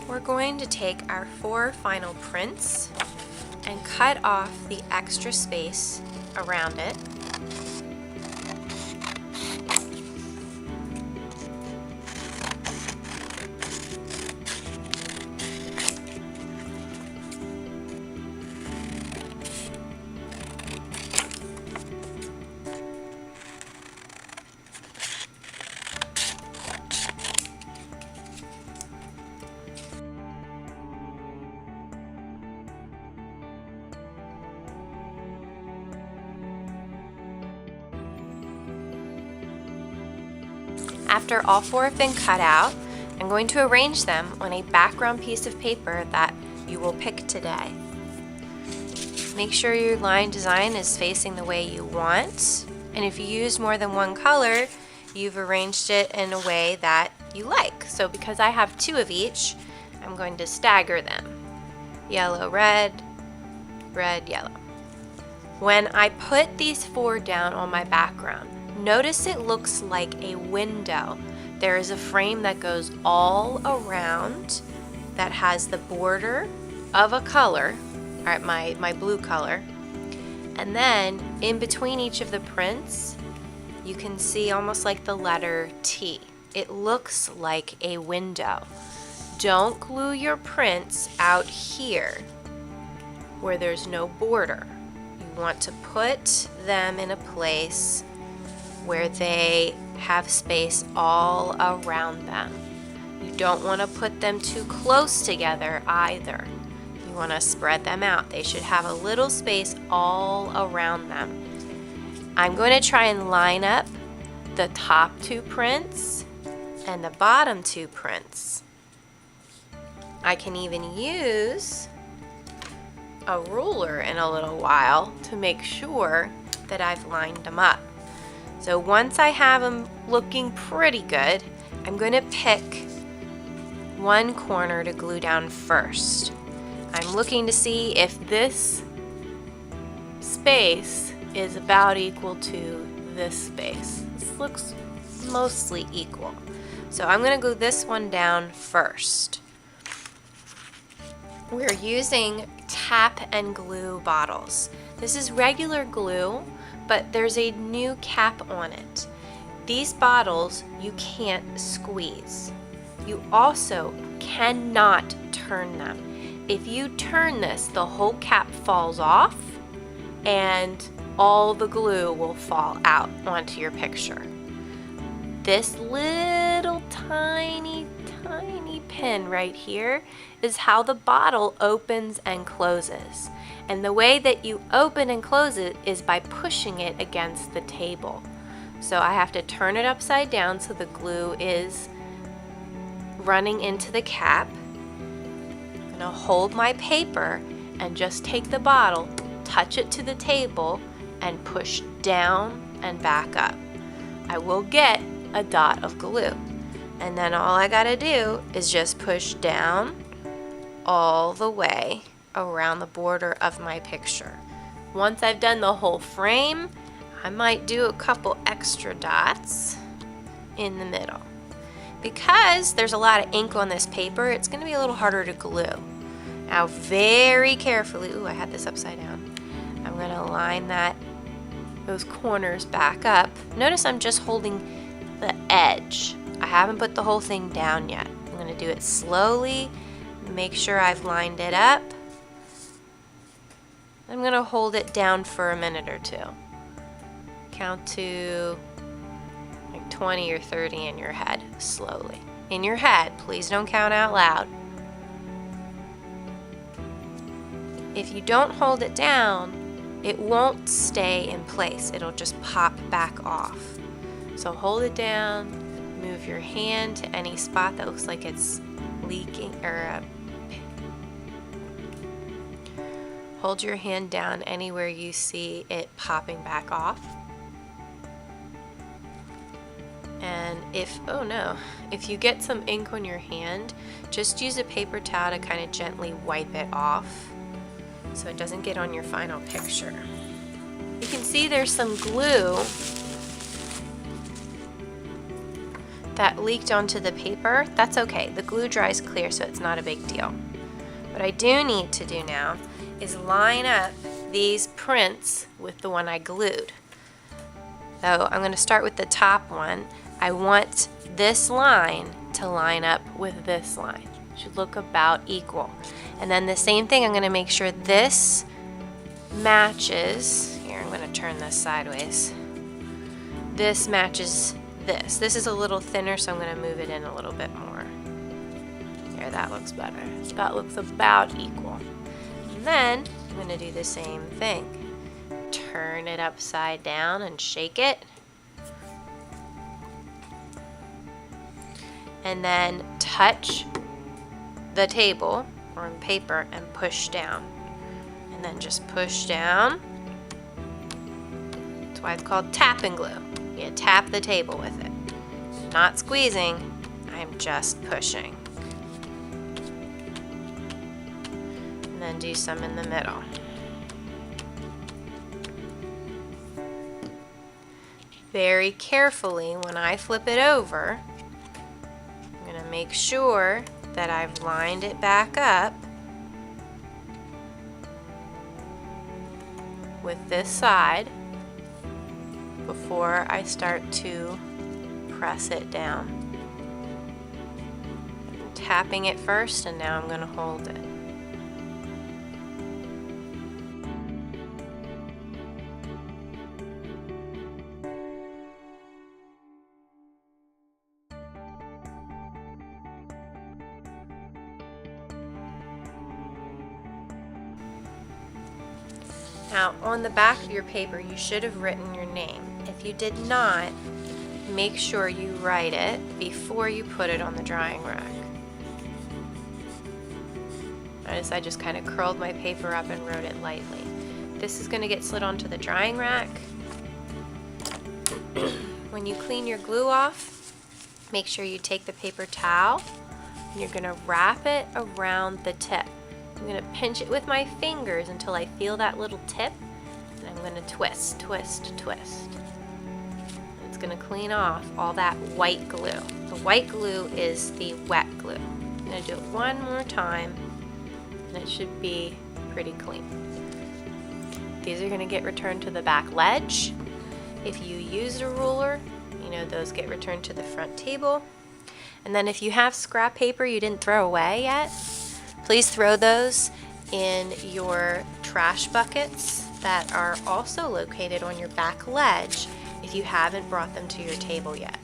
We're going to take our 4 final prints and cut off the extra space around it. After all 4 have been cut out, I'm going to arrange them on a background piece of paper that you will pick today. Make sure your line design is facing the way you want, and if you use more than one color, you've arranged it in a way that you like. So because I have 2 of each, I'm going to stagger them. Yellow, red, red, yellow. When I put these 4 down on my background, notice it looks like a window. There is a frame that goes all around that has the border of a color, my blue color, and then in between each of the prints you can see almost like the letter T. It looks like a window. Don't glue your prints out here where there's no border. You want to put them in a place where they have space all around them. You don't want to put them too close together either. You want to spread them out. They should have a little space all around them. I'm going to try and line up the top 2 prints and the bottom 2 prints. I can even use a ruler in a little while to make sure that I've lined them up. So once I have them looking pretty good, I'm going to pick one corner to glue down first. I'm looking to see if this space is about equal to this space. This looks mostly equal. So I'm going to glue this one down first. We're using tap and glue bottles. This is regular glue, but there's a new cap on it. These bottles you can't squeeze. You also cannot turn them. If you turn this, the whole cap falls off and all the glue will fall out onto your picture. This little tiny pin right here is how the bottle opens and closes. And the way that you open and close it is by pushing it against the table. So I have to turn it upside down so the glue is running into the cap. I'm going to hold my paper and just take the bottle, touch it to the table, and push down and back up. I will get a dot of glue. And then all I gotta do is just push down all the way around the border of my picture. Once I've done the whole frame, I might do a couple extra dots in the middle. Because there's a lot of ink on this paper, it's going to be a little harder to glue. Now very carefully, ooh, I had this upside down. I'm going to line those corners back up. Notice I'm just holding the edge. I haven't put the whole thing down yet. I'm going to do it slowly, make sure I've lined it up. I'm going to hold it down for a minute or 2. Count to like 20 or 30 in your head, slowly. In your head, please don't count out loud. If you don't hold it down, it won't stay in place. It'll just pop back off. So hold it down, move your hand to any spot that looks like it's leaking, or hold your hand down anywhere you see it popping back off. And if you get some ink on your hand, just use a paper towel to kind of gently wipe it off so it doesn't get on your final picture. You can see there's some glue that leaked onto the paper, that's okay. The glue dries clear, so it's not a big deal. What I do need to do now is line up these prints with the one I glued. So I'm going to start with the top one. I want this line to line up with this line. It should look about equal. And then the same thing, I'm going to make sure this matches. Here, I'm going to turn this sideways. This matches this. This is a little thinner, so I'm going to move it in a little bit more. There, that looks better. That looks about equal. And then I'm going to do the same thing. Turn it upside down and shake it. And then touch the table or paper and push down. And then just push down. That's why it's called tap and glue. You tap the table with it. Not squeezing, I'm just pushing. And then do some in the middle. Very carefully, when I flip it over, I'm going to make sure that I've lined it back up with this side before I start to press it down. I'm tapping it first, and now I'm going to hold it. Now, on the back of your paper, you should have written your name. If you did not, make sure you write it before you put it on the drying rack. Notice I just kind of curled my paper up and wrote it lightly. This is going to get slid onto the drying rack. When you clean your glue off, make sure you take the paper towel and you're going to wrap it around the tip. I'm going to pinch it with my fingers until I feel that little tip, and I'm going to twist, twist, twist. And it's going to clean off all that white glue. The white glue is the wet glue. I'm going to do it one more time, and it should be pretty clean. These are going to get returned to the back ledge. If you used a ruler, you know those get returned to the front table. And then if you have scrap paper you didn't throw away yet, please throw those in your trash buckets that are also located on your back ledge if you haven't brought them to your table yet.